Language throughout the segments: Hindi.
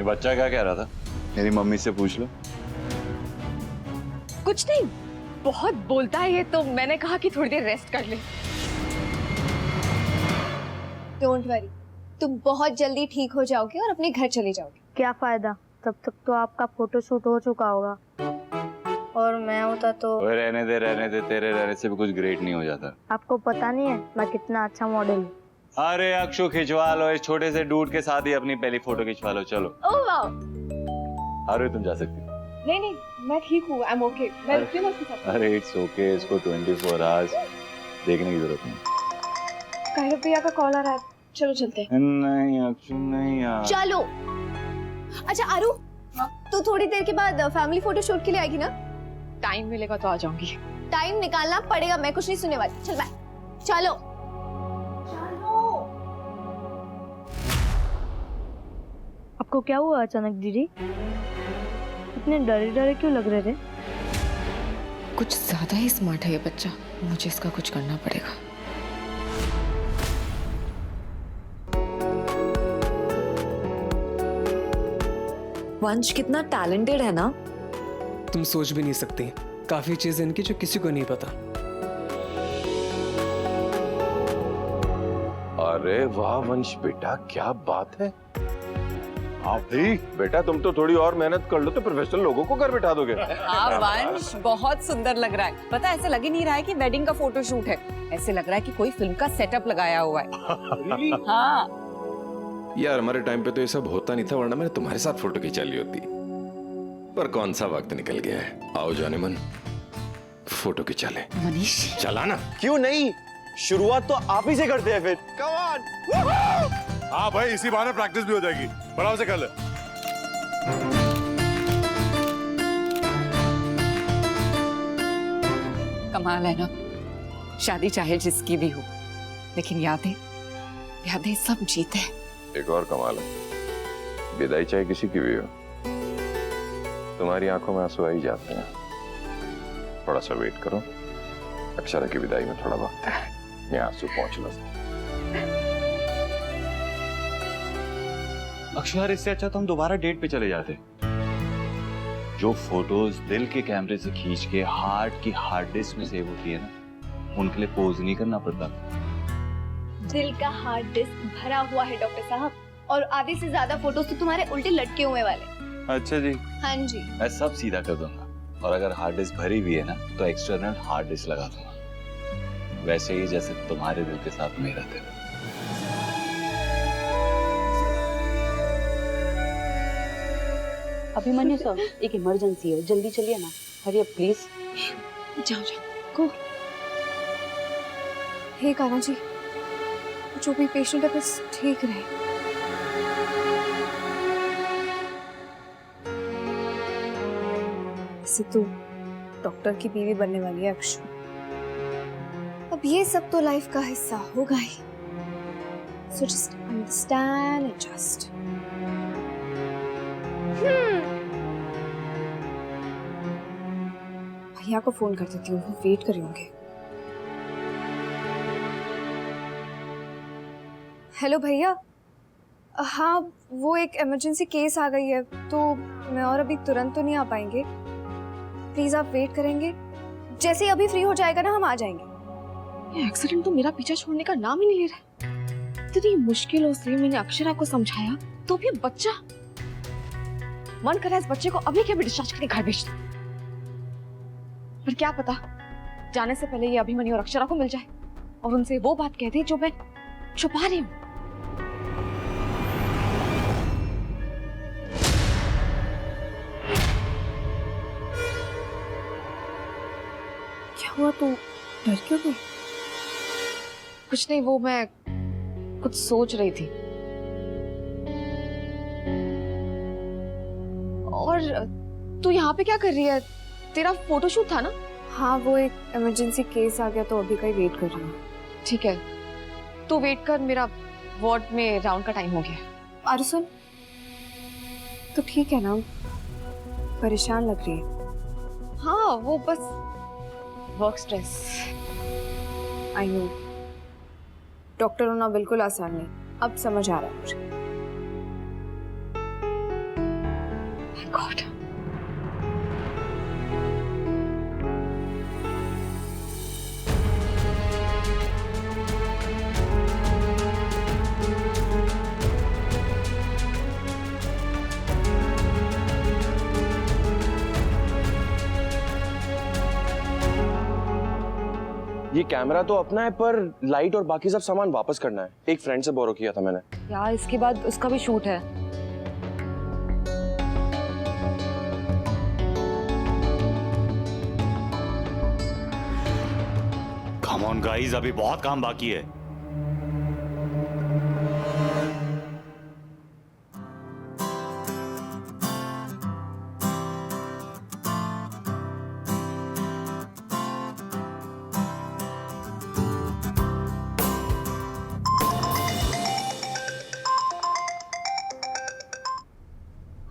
बच्चा क्या कह रहा था? मेरी मम्मी से पूछ लो। कुछ नहीं, बहुत बोलता है ये, तो मैंने कहा कि थोड़ी देर रेस्ट कर ले। डोंट वरी, तुम बहुत जल्दी ठीक हो जाओगे और अपने घर चले जाओगे। क्या फायदा, तब तक तो आपका फोटोशूट हो चुका होगा और मैं होता तो। ओए रहने दे, तेरे रहने से भी कुछ ग्रेट नहीं हो जाता। आपको पता नहीं है मैं कितना अच्छा मॉडल हूँ। अरे अक्षु, खिंचवा लो इस छोटे से डूड के साथ ही अपनी पहली फोटो खिंचवा लो। चलो। ओह वाह। अरे तुम जा सकती हो। नहीं, मैं ठीक हूँ, आई एम ओके। मैं रुकती हूँ उसके साथ। अरे इट्स ओके, इसको 24 आवर्स देखने की जरूरत नहीं। कायरव भैया का कॉल आ रहा है, चलो चलते हैं। नहीं अक्षु, नहीं यार। चलो। अच्छा आरू, तू थोड़ी देर के बाद फैमिली फोटो शूट के लिए आएगी ना? टाइम मिलेगा तो आ जाऊंगी। टाइम निकालना पड़ेगा, मैं कुछ नहीं सुनने वाली। चल बाय। चलो। आपको क्या हुआ अचानक दीदी? इतने डरे डरे क्यों लग रहे थे? कुछ ज्यादा ही स्मार्ट है ये बच्चा, मुझे इसका कुछ करना पड़ेगा। वंश कितना टैलेंटेड है ना। तुम सोच भी नहीं सकती, काफी चीजें इनकी जो किसी को नहीं पता। अरे वाह वंश बेटा, क्या बात है। आप भी बेटा, तुम तो थोड़ी और मेहनत कर लो तो प्रोफेशनल लोगों को घर बिठा दोगे। हाँ वंश, बहुत सुंदर लग रहा है। पता ऐसे लग ही नहीं रहा है कि वेडिंग का फोटोशूट है, ऐसे लग रहा है कि कोई फिल्म का सेटअप लगाया हुआ है। हाँ यार, हमारे टाइम पे तो ये सब होता नहीं था, वरना मैंने तुम्हारे साथ फोटो खिंचा ली होती। पर कौन सा वक्त निकल गया है। आओ जाने मन, फोटो खिंचा ले। मनीष, चला ना। क्यों नहीं, शुरुआत तो आप ही से करते हैं फिर। Come on. हाँ भाई, इसी बहाने प्रैक्टिस भी हो जाएगी। बराबर से कर ले। कमाल है ना, शादी चाहे जिसकी भी हो, लेकिन यादें यादें सब जीते हैं। एक और कमाल है, विदाई चाहे किसी की भी हो, तुम्हारी आंखों में आंसू आ ही जाते हैं। थोड़ा सा वेट करो, अक्षरा की विदाई में थोड़ा वक्त है, ये आंसू पहुंच लो। अक्षु यार, इससे अच्छा तो हम दोबारा डेट पे चले जाते। जो फोटोज दिल के कैमरे से खींच के हार्ट की हार्ड डिस्क में सेव होती है ना, उनके लिए पोज नहीं करना पड़ता। दिल का हार्ड डिस्क भरा हुआ है डॉक्टर साहब, और आधे से ज्यादा फोटोज तो तुम्हारे उल्टे लटके हुए वाले। अच्छा जी। हाँ जी। मैं सब सीधा कर दूंगा, और अगर हार्ड डिस्क भरी हुई है ना तो एक्सटर्नल हार्ड डिस्क लगा दूंगा, वैसे ही जैसे तुम्हारे दिल के साथ मेरा दिल। अभिमन्यु सर, एक इमरजेंसी है, जल्दी चलिए ना। Hurry up please. जाओ गो। हे कान्हा जी, जो भी पेशेंट है बस ठीक रहे। वैसे तू डॉक्टर की बीवी बनने वाली है अक्षु, अब ये सब तो लाइफ का हिस्सा होगा ही। So just understand and just. भैया को फोन कर देती हूँ, वो वेट कर रहे होंगे। हेलो भैया, हाँ वो एक इमरजेंसी केस आ गई है, तो मैं और अभी तुरंत तो नहीं आ पाएंगे। प्लीज आप वेट करेंगे, जैसे ही अभी फ्री हो जाएगा ना हम आ जाएंगे। ये एक्सीडेंट तो मेरा पीछा छोड़ने का नाम ही नहीं ले रहा। इतनी मुश्किलों से मैंने अक्षरा को समझाया, तो भी बच्चा, मन कर रहा है इस बच्चे को अभी के अभी डिस्चार्ज करके घर भेज दूं। पर क्या पता, जाने से पहले ये अभिमन्यु और अक्षरा को मिल जाए और उनसे वो बात कह दे जो मैं छुपा रही हूँ। क्या हुआ, तू डर क्यों गई? कुछ नहीं, वो मैं कुछ सोच रही थी। और तू यहाँ पे क्या कर रही है? तेरा फोटोशूट था ना? हाँ, वो एक इमरजेंसी केस आ गया तो अभी का ही वेट कर रही हूँ। ठीक है, तो वेट कर, मेरा वार्ड में राउंड का टाइम हो गया। अरे सुन, तो ठीक है ना, परेशान लग रही है। हाँ, वो बस work stress. I know, doctor होना बिल्कुल आसान नहीं, अब समझ आ रहा है मुझे। Thank God. ये कैमरा तो अपना है, पर लाइट और बाकी सब सामान वापस करना है। एक फ्रेंड से बोरो किया था मैंने। यार इसके बाद उसका भी शूट है। कम ऑन गाइस, अभी बहुत काम बाकी है।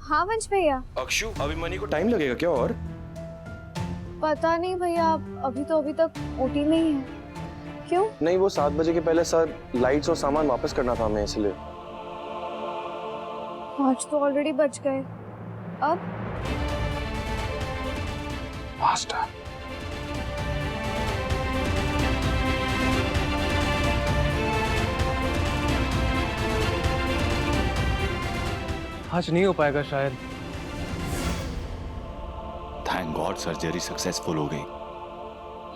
हाँ वंश भैया। अक्षु, अभिमन्यु को टाइम लगेगा क्या? और पता नहीं भैया, अभी तक ओटी में ही है। क्यों? नहीं, वो 7 बजे के पहले सर लाइट्स और सामान वापस करना था हमें, इसलिए। आज तो ऑलरेडी बच गए। अब फास्टर। आज नहीं हो पाएगा शायद। थैंक गॉड सर्जरी सक्सेसफुल हो गई,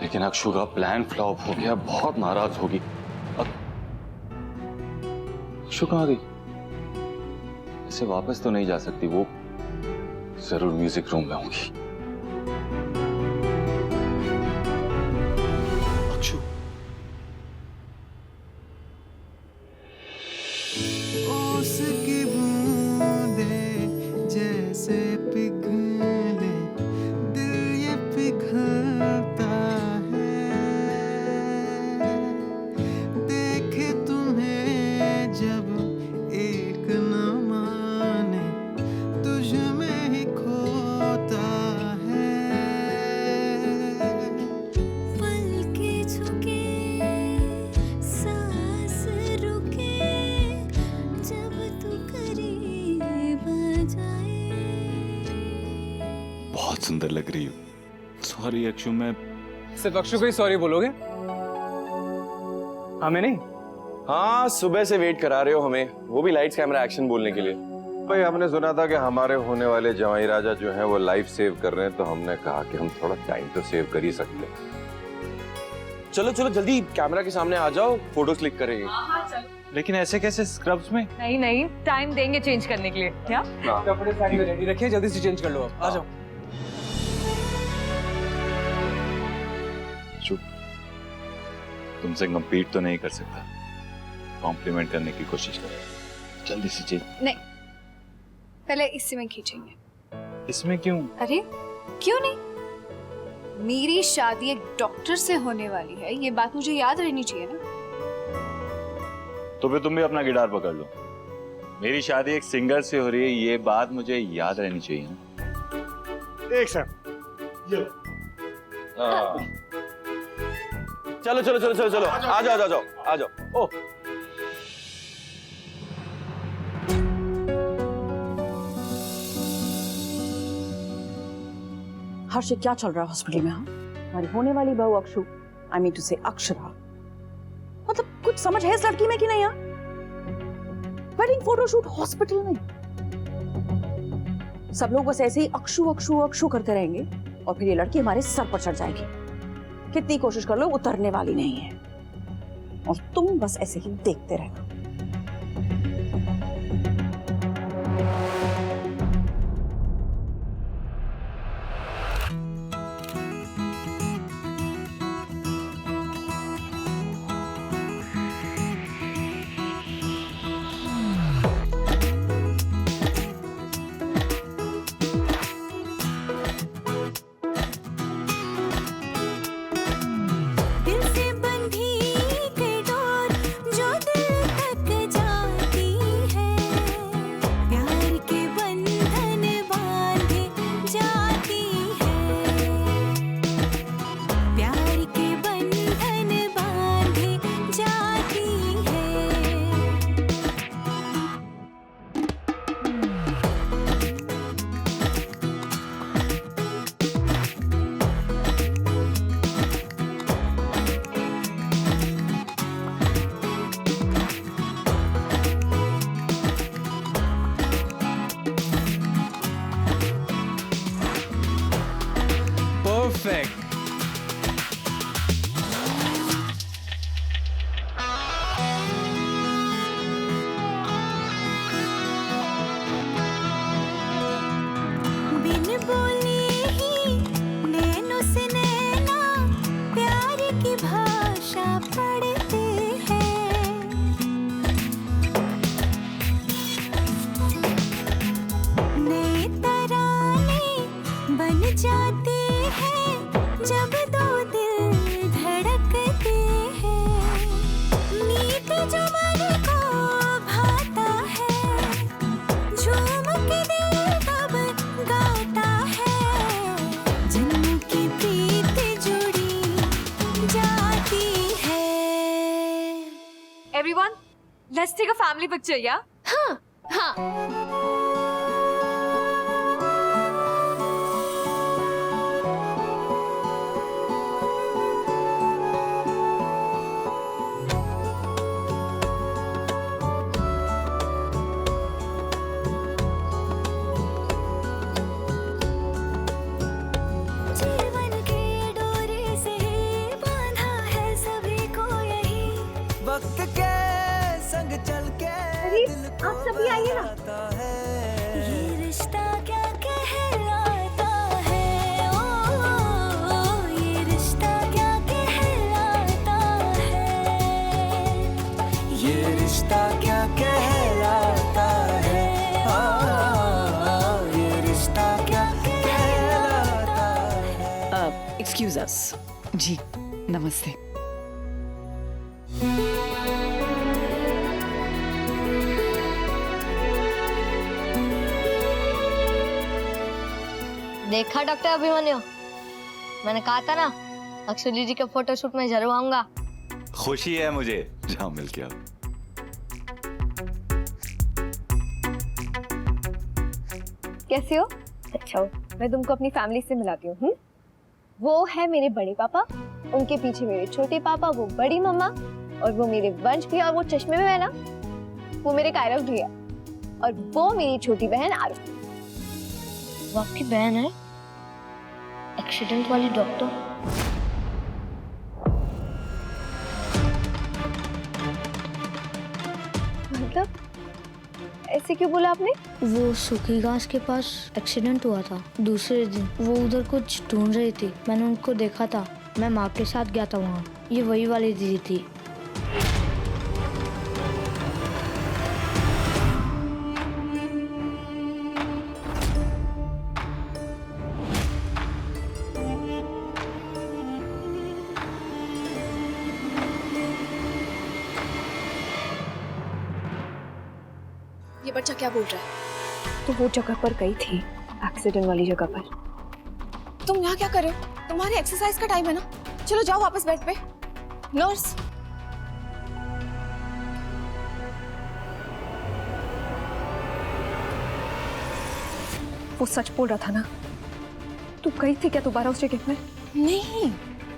लेकिन अक्षु का प्लान फ्लॉप हो गया। बहुत नाराज होगी। अक्षु कहाँ गई? इसे वापस तो नहीं जा सकती, वो जरूर म्यूजिक रूम में होंगी। अक्षु, उसकी बूंदें जैसे पिघले, दिल ये पिघलता है। देखे तुम्हें जब एक न माने, तुझ में ही खोता है। पलके झुके, सांस रुके, जब तू करीब आ जाए। बहुत सुंदर लग रही हो। सॉरी अक्षु, मैं सिर्फ अक्षु को ही सॉरी बोलोगे? हमें नहीं? हाँ, सुबह से वेट करा रहे हो हमें, वो भी लाइट्स कैमरा एक्शन बोलने के लिए। भाई हमने सुना था कि हमारे होने वाले जवाई राजा जो हैं वो लाइफ सेव कर रहे हैं, तो हमने कहा कि हम थोड़ा टाइम तो सेव कर ही सकते हैं। चलो चलो जल्दी कैमरा के सामने आ जाओ, फोटोज क्लिक करेंगे। लेकिन ऐसे कैसे स्क्रब्स में? नहीं, टाइम देंगे चेंज करने के लिए। क्या? कपड़े साड़ी में रेडी रखिए, जल्दी से चेंज कर लो। अब आ जाओ। चुप, तुमसे कम्पीट तो नहीं कर सकता, कॉम्प्लीमेंट करने की कोशिश कर। जल्दी से चेंज। नहीं, पहले इसी में खींचेंगे। इसमें क्यों? अरे क्यों नहीं? मेरी शादी एक डॉक्टर से होने वाली है, ये बात मुझे याद रहनी चाहिए ना। तो फिर तुम भी अपना गिटार पकड़ लो। मेरी शादी एक सिंगर से हो रही है, ये बात मुझे याद रहनी चाहिए ना। एक सर, चलो चलो चलो चलो चलो, आ जाओ आ जाओ आ जाओ। ओह, हर्ष, क्या चल रहा है हॉस्पिटल में? हाँ, हमारी होने वाली बहू अक्षु, आई मीन टू से अक्षरा, मतलब कुछ समझ है इस लड़की में कि नहीं? यार, वेडिंग फोटोशूट हॉस्पिटल में, सब लोग बस ऐसे ही अक्षु अक्षु अक्षु करते रहेंगे और फिर ये लड़की हमारे सर पर चढ़ जाएगी। कितनी कोशिश कर लो, उतरने वाली नहीं है, और तुम बस ऐसे ही देखते रहना। दिल से बंधी कई डोर जो दिल everyone, let's take a family picture yeah? हाँ हाँ। जीवन की डोरी से बांधा है सभी को यही, वक्त के संग चल के दिल को आप सभी आइए ना। ये रिश्ता क्या कहलाता है, ओ ये रिश्ता क्या कहलाता है, ये रिश्ता क्या कहलाता है, ये रिश्ता क्या कहलाता है। एक्सक्यूज अस। जी नमस्ते। देखा डॉक्टर अभिमन्यु, मैंने कहा था ना अक्षु जी के फोटोशूट में जरूर आऊंगा। खुशी है मुझे जहाँ मिल के। कैसे हो? अच्छा हो। मैं तुमको अपनी फैमिली से मिलाती हूँ। वो है मेरे बड़े पापा, उनके पीछे मेरे छोटे पापा, वो बड़ी मम्मा, और वो मेरे वंश भी, और वो चश्मे में है ना, वो मेरे कायरव भैया, और वो मेरी छोटी बहन आरू। वो आपकी बहन है? एक्सीडेंट वाली डॉक्टर? मतलब ऐसे क्यों बोला आपने? वो सूखी घास के पास एक्सीडेंट हुआ था दूसरे दिन। वो उधर कुछ ढूंढ रही थी, मैंने उनको देखा था। मैं माँ के साथ गया था वहाँ। ये वही वाली दीदी थी। ये बच्चा क्या बोल रहा है? तो वो जगह पर गई थी, एक्सीडेंट वाली जगह पर। तुम यहाँ क्या कर रहे हो? तुम्हारे एक्सरसाइज का टाइम है ना, चलो जाओ वापस बेड पे। नर्स, वो सच बोल रहा था ना? तू गई थी क्या दोबारा उस जगह में? नहीं,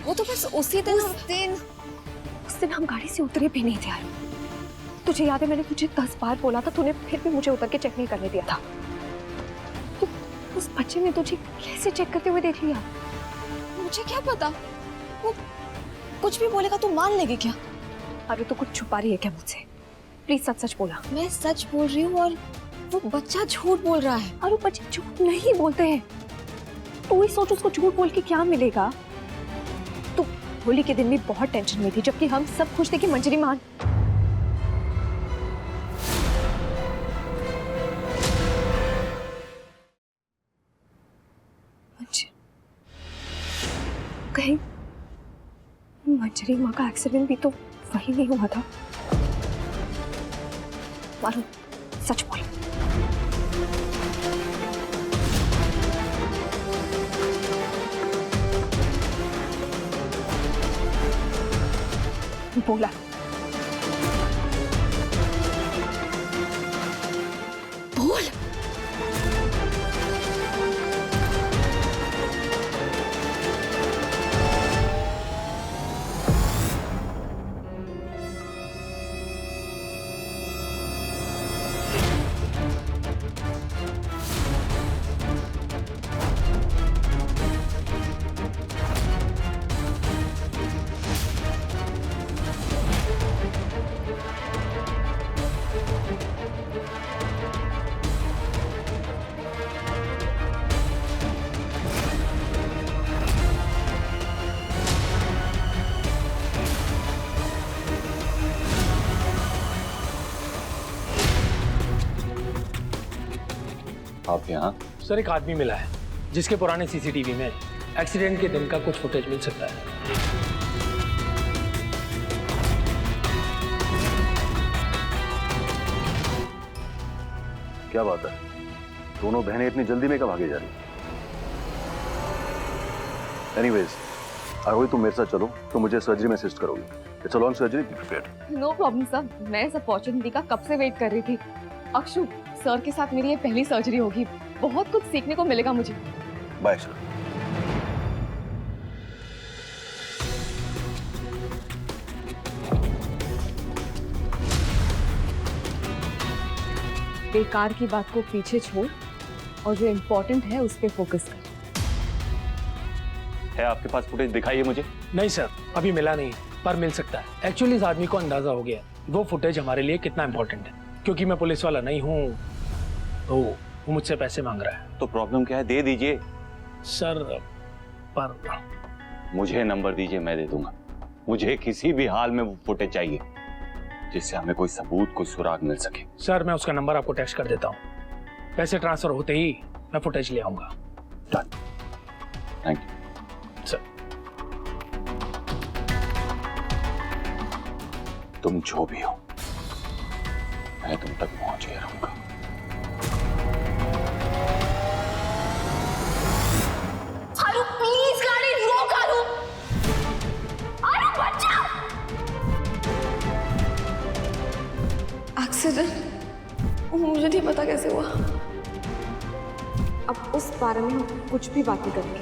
वो तो बस उसी दिन उस दिन हम गाड़ी से उतरे भी नहीं थे यार। तुझे याद है मैंने तुझे 10 बार बोला था, तूने फिर भी मुझे उतर के चेक नहीं करने दिया था। तो उस बच्चे ने तुझे कैसे चेक करते हुए देख लिया? मुझे क्या पता, वो कुछ भी बोलेगा तो मान लेगी क्या? अरे तो कुछ छुपा रही है क्या मुझसे? प्लीज सच सच बोला। मैं सच बोल रही हूँ और वो बच्चा झूठ बोल रहा है। अरे बच्चे झूठ नहीं बोलते हैं। तू ही सोच उसको झूठ बोल के क्या मिलेगा? तू होली के दिन भी बहुत टेंशन में थी, जबकि हम सब खुश थे कि मंजरी मान। कहीं मंजरी माँ का एक्सीडेंट भी तो वही नहीं हुआ था? मारो सच बोल। बोला बोल। आप यहाँ? सर एक आदमी मिला है जिसके पुराने सीसीटीवी में एक्सीडेंट के दिन का कुछ फुटेज मिल सकता है। क्या बात है, दोनों बहनें इतनी जल्दी में कब भागे जा रही? एनीवेज, अगर तुम मेरे साथ चलो तो मुझे सर्जरी में असिस्ट करोगी। It's a long surgery. Be prepared. No problem sir, मैं इस अपॉर्चुनिटी का कब से वेट कर रही थी। अक्षु, सर के साथ मेरी ये पहली सर्जरी होगी, बहुत कुछ सीखने को मिलेगा मुझे। Bye, sir. बेकार की बात को पीछे छोड़ और जो इम्पोर्टेंट है उस पे फोकस कर। है आपके पास फुटेज? दिखाइए मुझे। नहीं सर, अभी मिला नहीं, पर मिल सकता है। एक्चुअली इस आदमी को अंदाजा हो गया वो फुटेज हमारे लिए कितना इंपॉर्टेंट है। क्योंकि मैं पुलिस वाला नहीं हूँ तो वो मुझसे पैसे मांग रहा है। तो प्रॉब्लम क्या है? दे दीजिए सर, पर मुझे नंबर दीजिए, मैं दे दूंगा। मुझे किसी भी हाल में वो फुटेज चाहिए जिससे हमें कोई सबूत, कोई सुराग मिल सके। सर, मैं उसका नंबर आपको टेक्स्ट कर देता हूँ। पैसे ट्रांसफर होते ही मैं फुटेज ले आऊंगा। Thank you sir. तुम जो भी हो, मैं तुम तक पहुंच गया रहूंगा। आरू प्लीज गाड़ी रोक। आरू, आरू बच्चा। एक्सीडेंट, मुझे नहीं पता कैसे हुआ। अब उस बारे में हम कुछ भी बात नहीं करेंगे।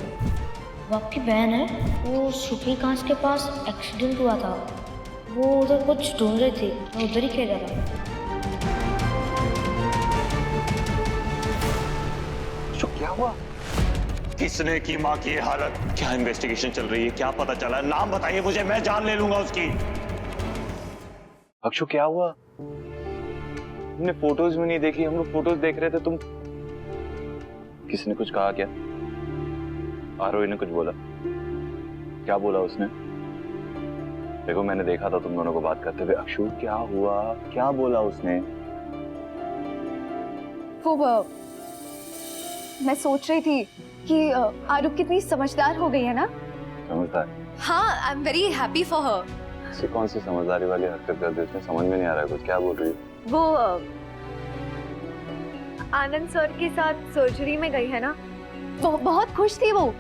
वो आपकी बहन है, वो शुक्रिकांत के पास एक्सीडेंट हुआ था, वो उधर कुछ ढूंढ रही थी, मैं उधर ही खेल रहा था। क्या हुआ? किसने की माँ की हालत? क्या इन्वेस्टिगेशन चल रही है? क्या पता चला? नाम बताइए मुझे, मैं जान ले लूंगा उसकी। अक्षु, क्या हुआ? हमने फोटोज भी नहीं देखी, हम लोग फोटोज देख रहे थे। तुम, किसने कुछ कहा क्या? आरोही ने कुछ बोला? क्या बोला उसने? देखो, मैंने देखा था तुम दोनों को बात करते हुए। अक्षु, क्या हुआ? क्या बोला उसने? वो मैं सोच रही थी कि आरू कितनी समझदार हो गई है ना। समझदार? हाँ, I am very happy for her. ऐसी कौन सी समझदारी वाली हरकत कर दी उसने? समझ में नहीं आ रहा है कुछ। क्या बोल रही है? वो आनंद सर के साथ सर्जरी में गई है ना, वो बहुत खुश थी वो,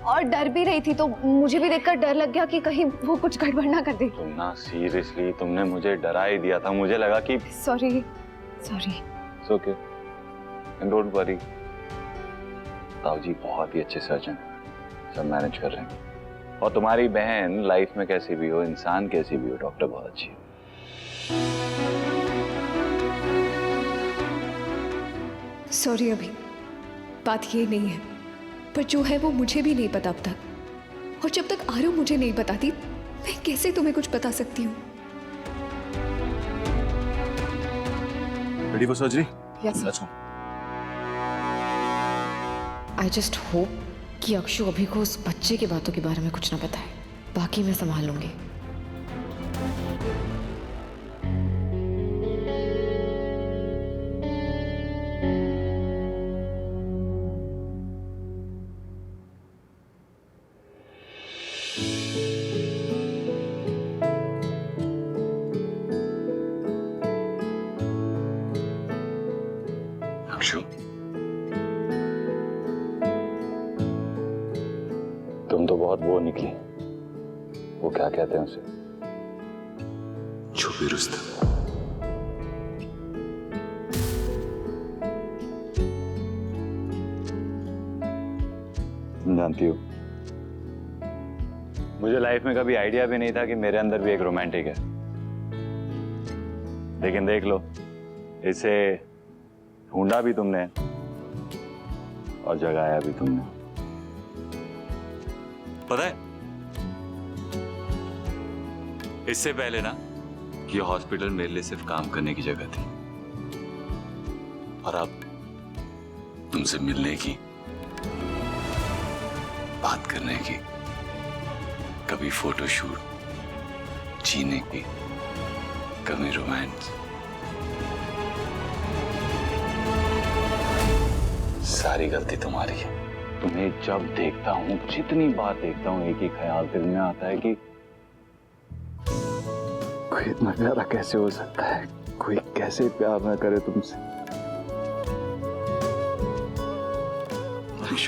और डर भी रही थी। तो मुझे भी देखकर डर लग गया कि कहीं वो कुछ गड़बड़ ना कर दे। तुम ना, सीरियसली तुमने मुझे डरा ही दिया था। मुझे लगा कि sorry. It's okay and don't worry. ताऊ जी बहुत ही अच्छे सर्जन हैं, सब मैनेज कर रहे हैं। और तुम्हारी बहन लाइफ में कैसी भी हो, इंसान कैसी भी हो, डॉक्टर बहुत अच्छी है। सॉरी अभी, बात ये नहीं है, पर जो है वो मुझे भी नहीं पता अब तक। और जब तक आरू मुझे नहीं बताती, मैं कैसे तुम्हें कुछ बता सकती हूँ? Ready for surgery? Yes, Let's go. I just hope कि अक्षु अभी को उस बच्चे की बातों के बारे में कुछ ना बताए। बाकी मैं संभाल लूंगी। अक्षु, तुम तो बहुत वो निकली। वो क्या कहते हैं उसे? छुपी रुस्तम। जानती हो, मुझे लाइफ में कभी आइडिया भी नहीं था कि मेरे अंदर भी एक रोमांटिक है। लेकिन देख लो, इसे ढूंढा भी तुमने और जगाया भी तुमने। पता है, इससे पहले ना ये हॉस्पिटल मेरे लिए सिर्फ काम करने की जगह थी, और अब तुमसे मिलने की, बात करने की, कभी फोटोशूट, जीने की, कभी रोमांस, सारी गलती तुम्हारी है। तुम्हें जब देखता हूं, जितनी बार देखता हूं, एक ही ख्याल दिल में आता है कि कोई इतना प्यारा कैसे हो सकता है, कोई कैसे प्यार ना करे तुमसे।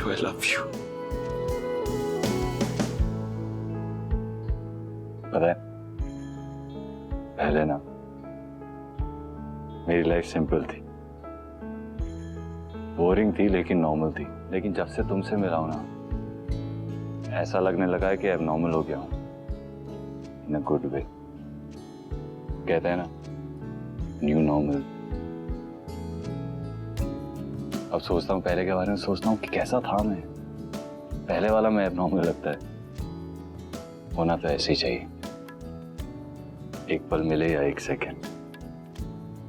I love you। पता है, पहले ना मेरी लाइफ सिंपल थी, बोरिंग थी लेकिन नॉर्मल थी। लेकिन जब से तुमसे मिला हूं ना, ऐसा लगने लगा है कि अब नॉर्मल हो गया हूं, इन अ गुड वे। कहते हैं ना, न्यू नॉर्मल। अब सोचता हूँ, पहले के बारे में सोचता हूँ कि कैसा था मैं। पहले वाला मैं अब नॉर्मल लगता है। होना तो ऐसे ही चाहिए, एक पल मिले या एक सेकंड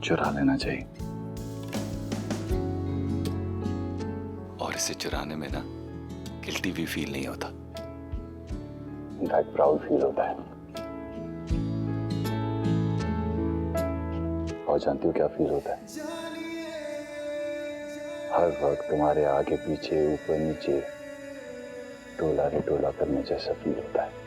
चुरा लेना चाहिए। और इसे चुराने में ना गिल्टी भी फील नहीं होता, इनफैक्ट प्राउड फील होता है। और जानती हो क्या फील होता है? हर वक्त तुम्हारे आगे पीछे ऊपर नीचे टोला रे टोला करने जैसा फील होता है।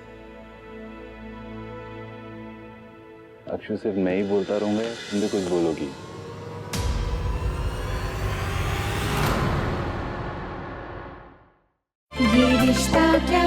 अक्षु, सिर्फ मैं ही बोलता रहूंगा, तुम भी कुछ बोलोगी? ये रिश्ता क्या